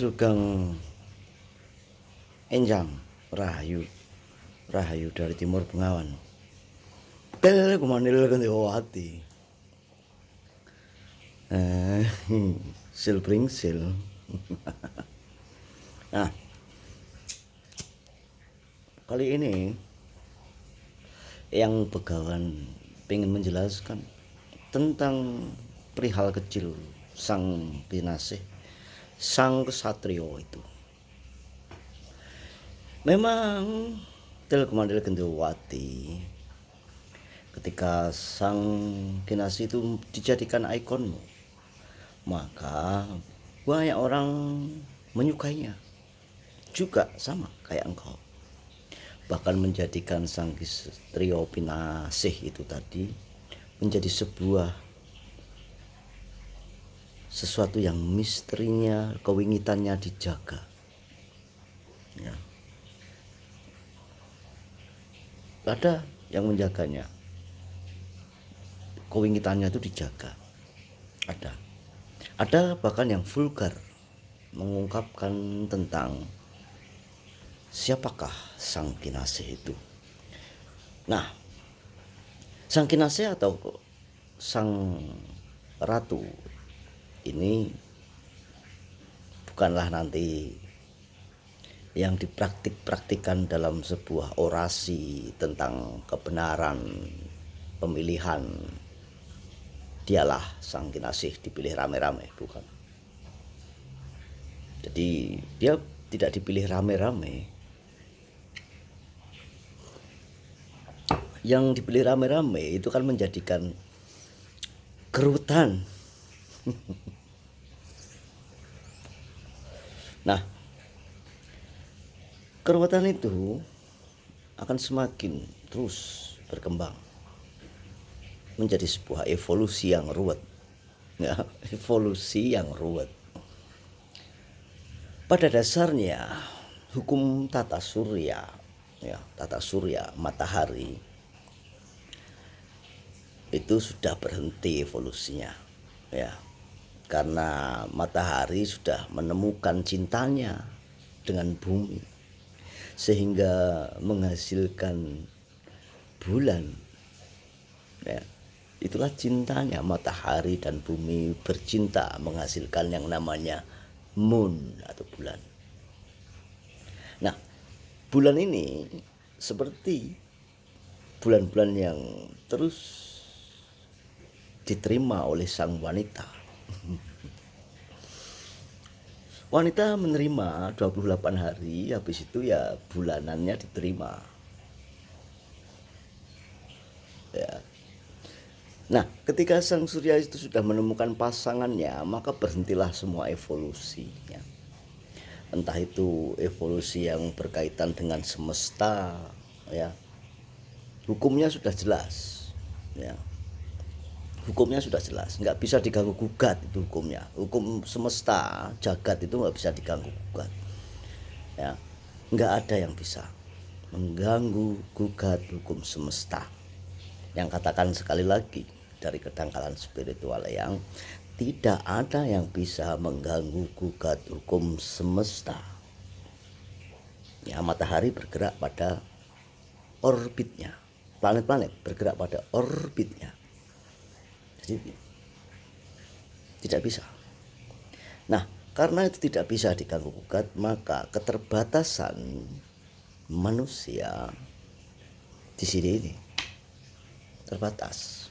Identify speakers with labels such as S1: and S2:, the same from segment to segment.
S1: Sugeng Enjang Rahayu Rahayu dari Timur Bengawan. Tel kumanil Kendewati. Sil bring sil. Nah, kali ini yang Begawan ingin menjelaskan tentang perihal kecil sang Kinasih, sang kesatrio itu. Memang Tel Kumandel Gendowati, ketika sang Kinasih itu dijadikan ikonmu, maka banyak orang menyukainya juga sama kayak engkau. Bahkan menjadikan sang trio Pinasih itu tadi menjadi sesuatu yang misterinya, kewingitannya dijaga ya. Ada yang menjaganya, kewingitannya itu dijaga. Ada bahkan yang vulgar mengungkapkan tentang siapakah sang Kinasih itu. Nah, sang Kinasih atau sang ratu ini bukanlah nanti yang dipraktikkan dalam sebuah orasi tentang kebenaran pemilihan dialah sang Kinasih dipilih rame-rame, bukan. Jadi dia tidak dipilih rame-rame. Yang dipilih rame-rame itu kan menjadikan kerutan. Nah, kerutan itu akan semakin terus berkembang menjadi sebuah evolusi yang ruwet ya, evolusi yang ruwet. Pada dasarnya hukum tata surya ya, tata surya matahari itu sudah berhenti evolusinya ya, karena matahari sudah menemukan cintanya dengan bumi sehingga menghasilkan bulan ya. Itulah cintanya matahari dan bumi bercinta menghasilkan yang namanya moon atau bulan. Nah, bulan ini seperti bulan-bulan yang terus diterima oleh sang wanita. Wanita menerima 28 hari, habis itu ya bulanannya diterima. Ya. Nah, ketika sang surya itu sudah menemukan pasangannya, maka berhentilah semua evolusinya. Entah itu evolusi yang berkaitan dengan semesta, ya. Hukumnya sudah jelas, ya. Hukumnya sudah jelas, nggak bisa diganggu gugat itu hukumnya. Hukum semesta jagat itu nggak bisa diganggu gugat ya, nggak ada yang bisa mengganggu gugat hukum semesta. Yang katakan sekali lagi dari kedangkalan spiritual yang tidak ada yang bisa mengganggu gugat hukum semesta ya. Matahari bergerak pada orbitnya, planet-planet bergerak pada orbitnya. Jadi tidak bisa. Nah, karena itu tidak bisa diganggu gugat, maka keterbatasan manusia di sini ini terbatas.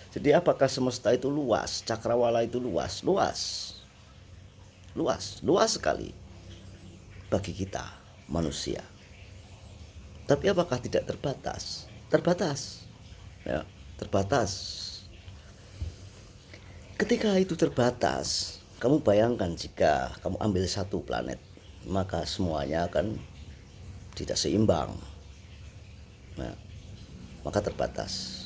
S1: Jadi apakah semesta itu luas, cakrawala itu luas? Luas sekali bagi kita manusia. Tapi apakah tidak terbatas? Terbatas. Ya, terbatas. Ketika itu terbatas, kamu bayangkan jika kamu ambil satu planet, maka semuanya akan tidak seimbang. Nah, maka terbatas.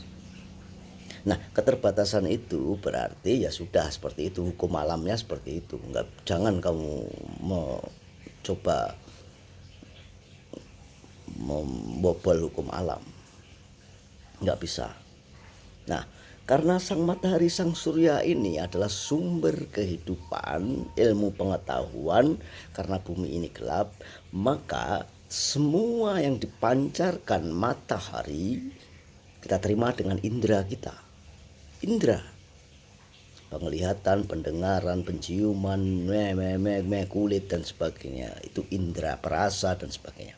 S1: Nah, keterbatasan itu berarti ya sudah seperti itu, hukum alamnya seperti itu. Jangan kamu coba membobol hukum alam. Nggak bisa. Nah, Karena sang matahari, sang surya ini adalah sumber kehidupan, ilmu pengetahuan. Karena bumi ini gelap, maka semua yang dipancarkan matahari kita terima dengan indera kita. Indera penglihatan, pendengaran, penciuman, kulit dan sebagainya. Itu indera perasa dan sebagainya.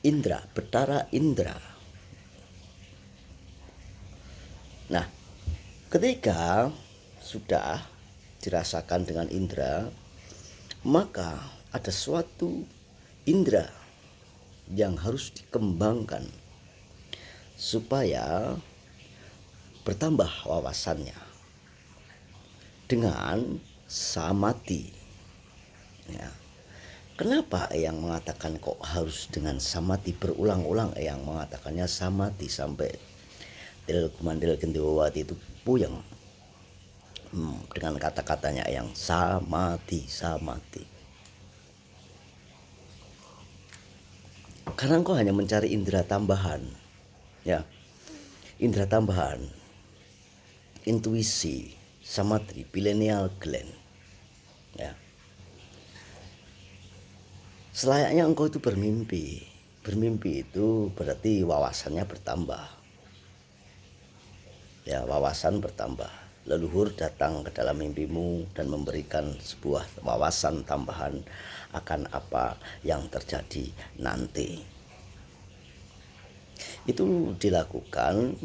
S1: Indera, betara indera. Nah, ketika sudah dirasakan dengan indera, maka ada suatu indera yang harus dikembangkan supaya bertambah wawasannya dengan samati. Ya. Kenapa yang mengatakan kok harus dengan samati, berulang-ulang yang mengatakannya samati sampai Del Kumandel Gendewati itu puyeng dengan kata-katanya yang samati. Karena engkau hanya mencari indera tambahan, ya, indera tambahan, intuisi, samadhi, pineal gland, ya. Selayaknya engkau itu bermimpi. Bermimpi itu berarti wawasannya bertambah. Ya, wawasan bertambah. Leluhur datang ke dalam mimpimu dan memberikan sebuah wawasan tambahan akan apa yang terjadi nanti. Itu dilakukan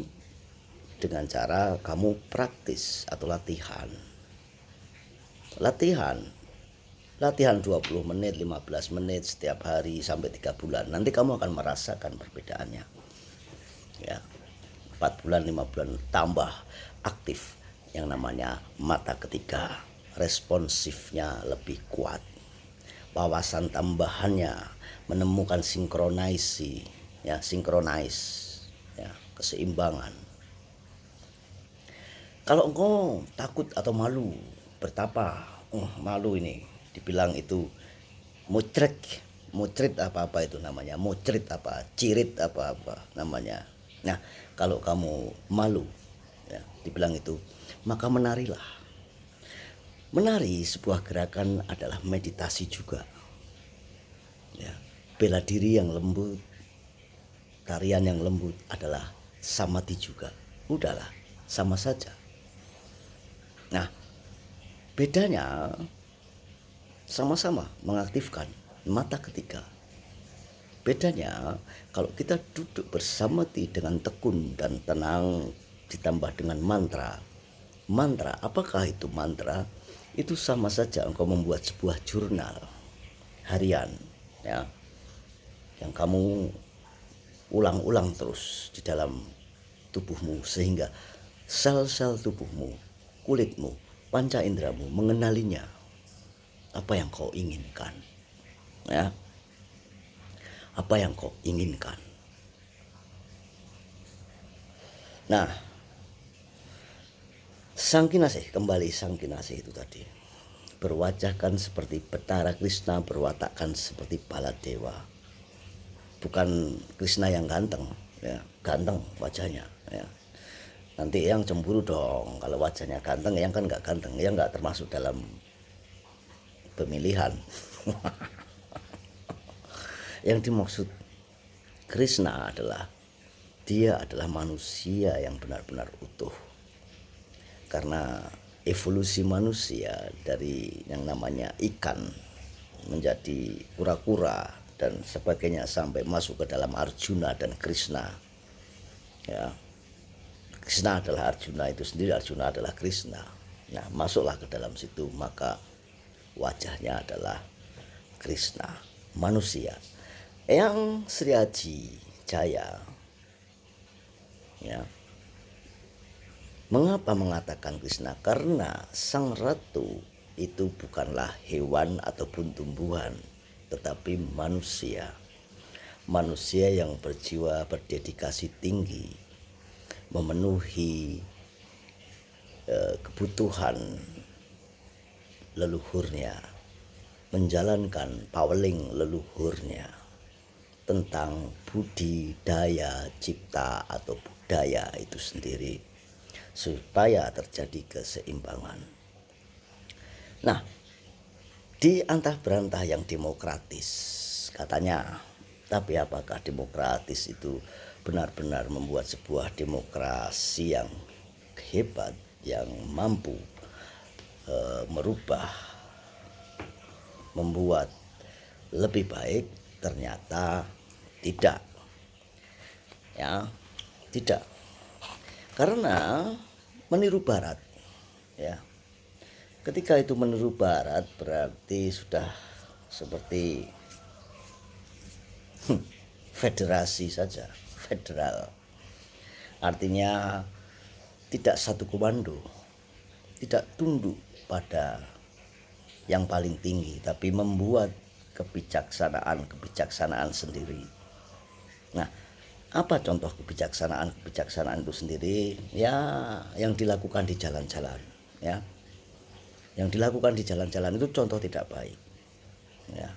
S1: dengan cara kamu praktis atau latihan. Latihan 20 menit, 15 menit setiap hari sampai 3 bulan. Nanti kamu akan merasakan perbedaannya. Ya. 4 bulan, 5 bulan tambah aktif yang namanya mata ketiga, responsifnya lebih kuat, wawasan tambahannya menemukan sinkronisi, ya, ya, keseimbangan. Kalau engkau takut atau malu, betapa malu ini, dibilang itu mucrit apa-apa itu namanya, mucrit apa, cirit apa-apa namanya. Nah, kalau kamu malu, ya, dibilang itu, maka menarilah. Menari sebuah gerakan adalah meditasi juga. Ya, bela diri yang lembut, tarian yang lembut adalah samadhi juga. Udahlah, sama saja. Nah, bedanya sama-sama mengaktifkan mata ketiga. Bedanya kalau kita duduk bersamati dengan tekun dan tenang ditambah dengan mantra. Mantra, apakah itu mantra? Itu sama saja engkau membuat sebuah jurnal harian, ya, yang kamu ulang-ulang terus di dalam tubuhmu sehingga sel-sel tubuhmu, kulitmu, panca inderamu mengenalinya apa yang kau inginkan, ya. Apa yang kau inginkan. Nah, sang kinasih, kembali sang kinasih itu tadi, berwajahkan seperti Betara Krishna, berwatakkan seperti Baladewa. Bukan Krishna yang ganteng, ya, ganteng wajahnya, ya. Nanti yang cemburu dong kalau wajahnya ganteng, yang kan nggak ganteng, yang nggak termasuk dalam pemilihan. Yang dimaksud Krishna adalah dia adalah manusia yang benar-benar utuh. Karena evolusi manusia dari yang namanya ikan menjadi kura-kura dan sebagainya sampai masuk ke dalam Arjuna dan Krishna. Ya. Krishna adalah Arjuna itu sendiri, Arjuna adalah Krishna. Nah, masuklah ke dalam situ, maka wajahnya adalah Krishna, manusia. Yang Sri Aji Jaya, ya, mengapa mengatakan Krishna? Karena sang ratu itu bukanlah hewan ataupun tumbuhan, tetapi manusia. Manusia yang berjiwa berdedikasi tinggi, memenuhi kebutuhan leluhurnya, menjalankan paweling leluhurnya tentang budidaya cipta atau budaya itu sendiri. supaya terjadi keseimbangan. Nah, di antah berantah yang demokratis katanya, tapi apakah demokratis itu benar-benar membuat sebuah demokrasi yang hebat, yang mampu merubah, membuat lebih baik? Ternyata tidak, ya, tidak, karena meniru Barat, ya. Ketika itu meniru Barat berarti sudah seperti federasi saja, federal. Artinya tidak satu komando, tidak tunduk pada yang paling tinggi, tapi membuat kebijaksanaan sendiri. Nah, apa contoh kebijaksanaan itu sendiri? Ya, yang dilakukan di jalan-jalan, ya. Yang dilakukan di jalan-jalan itu contoh tidak baik, ya.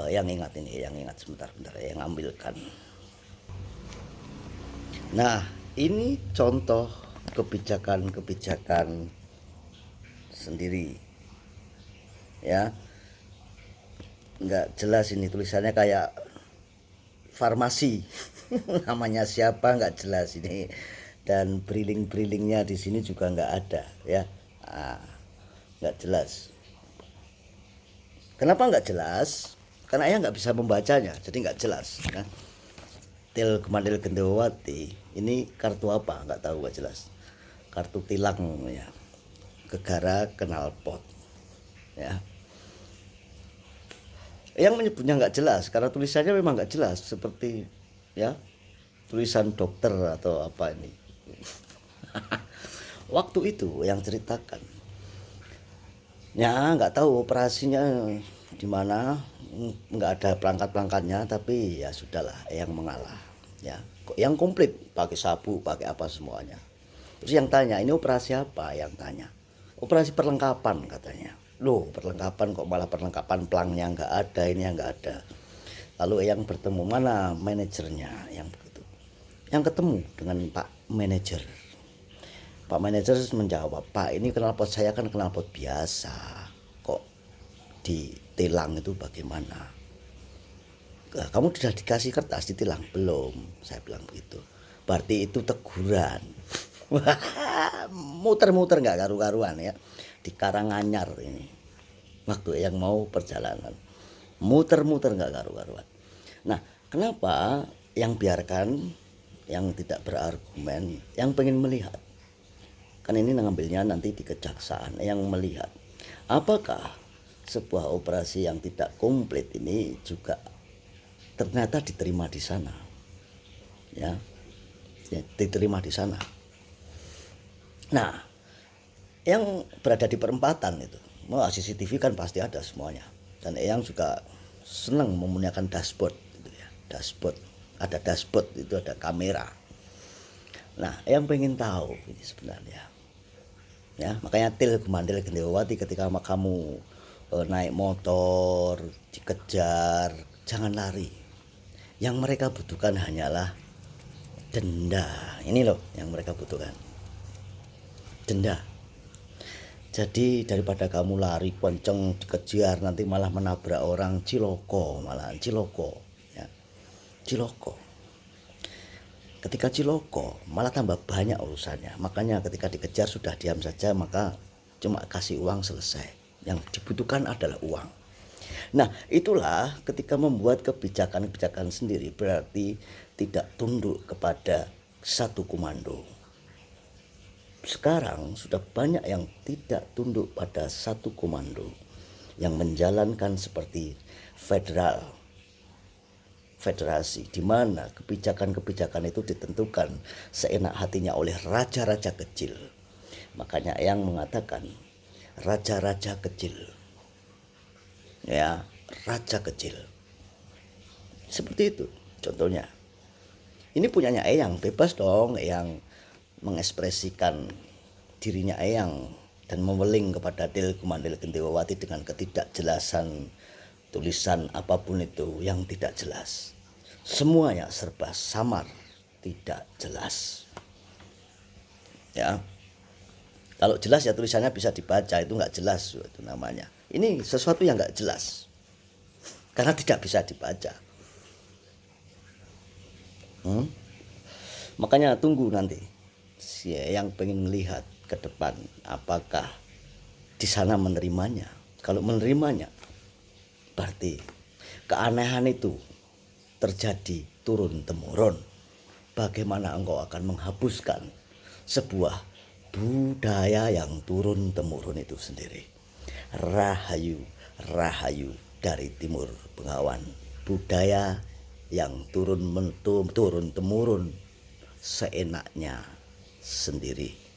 S1: Yang ingat sebentar, yang ambilkan. Nah, ini contoh kebijakan sendiri, ya. Nggak jelas ini tulisannya kayak farmasi. Namanya siapa nggak jelas ini, dan briling-brilingnya di sini juga nggak ada, ya. Nggak jelas. Kenapa nggak jelas? Karena ayah nggak bisa membacanya, jadi nggak jelas, ya. Til Kemandil Gendewati ini kartu apa? Nggak tahu, nggak jelas. Kartu tilang, ya. Gegara Knalpot, ya. Yang menyebutnya nggak jelas karena tulisannya memang nggak jelas, seperti, ya, tulisan dokter atau apa ini. Waktu itu yang ceritakan, ya, nggak tahu operasinya di mana, nggak ada pelangkat-pelangkatnya, tapi ya sudahlah, yang mengalah, ya. Yang komplit, pakai sabu, pakai apa semuanya. Terus yang tanya, ini operasi apa? Yang tanya, operasi perlengkapan katanya. Loh, perlengkapan kok malah perlengkapan pelangnya nggak ada, ini yang nggak ada. Lalu yang bertemu, mana manajernya, yang begitu. Yang ketemu dengan Pak Manajer. Pak Manajer menjawab, Pak, ini knalpot saya kan knalpot biasa, kok ditilang itu bagaimana? Kamu sudah dikasih kertas ditilang? Belum, saya bilang begitu. Berarti itu teguran. Muter-muter nggak karu-karuan, ya. Di Karanganyar ini, waktu yang mau perjalanan, muter-muter nggak karu-karuan. Nah, kenapa yang biarkan, yang tidak berargumen, yang pengen melihat? Kan ini ngambilnya nanti di kejaksaan, yang melihat apakah sebuah operasi yang tidak komplit ini juga ternyata diterima di sana, ya, diterima di sana. Nah, yang berada di perempatan itu, CCTV kan pasti ada semuanya, dan yang juga senang menggunakan dashboard, gitu ya. Dashboard, ada dashboard itu ada kamera. Nah, yang pengen tahu ini sebenarnya, ya, makanya Til Kemandil Gendewati ketika kamu naik motor dikejar, jangan lari. Yang mereka butuhkan hanyalah denda. Ini loh yang mereka butuhkan, denda. Jadi daripada kamu lari kenceng dikejar, nanti malah menabrak orang, ciloko, malahan ciloko, ya. Ciloko. Ketika ciloko malah tambah banyak urusannya. Makanya ketika dikejar sudah diam saja, maka cuma kasih uang selesai. Yang dibutuhkan adalah uang. Nah, itulah ketika membuat kebijakan-kebijakan sendiri, berarti tidak tunduk kepada satu komando. Sekarang sudah banyak yang tidak tunduk pada satu komando, yang menjalankan seperti federasi, di mana kebijakan-kebijakan itu ditentukan seenak hatinya oleh raja-raja kecil. Makanya yang mengatakan raja-raja kecil, ya, raja kecil. Seperti itu contohnya. Ini punyanya Eyang, bebas dong Eyang mengekspresikan dirinya Eyang dan meweling kepada Til Kemandil Gendewati dengan ketidakjelasan tulisan apapun itu yang tidak jelas. Semuanya serba samar, tidak jelas. Ya, kalau jelas ya tulisannya bisa dibaca, itu nggak jelas itu namanya. Ini sesuatu yang nggak jelas karena tidak bisa dibaca. Makanya tunggu nanti yang pengen melihat ke depan apakah di sana menerimanya. Kalau menerimanya berarti keanehan itu terjadi turun temurun. Bagaimana engkau akan menghapuskan sebuah budaya yang turun temurun itu sendiri. Rahayu, rahayu dari timur Bengawan. Budaya yang turun temurun seenaknya sendiri.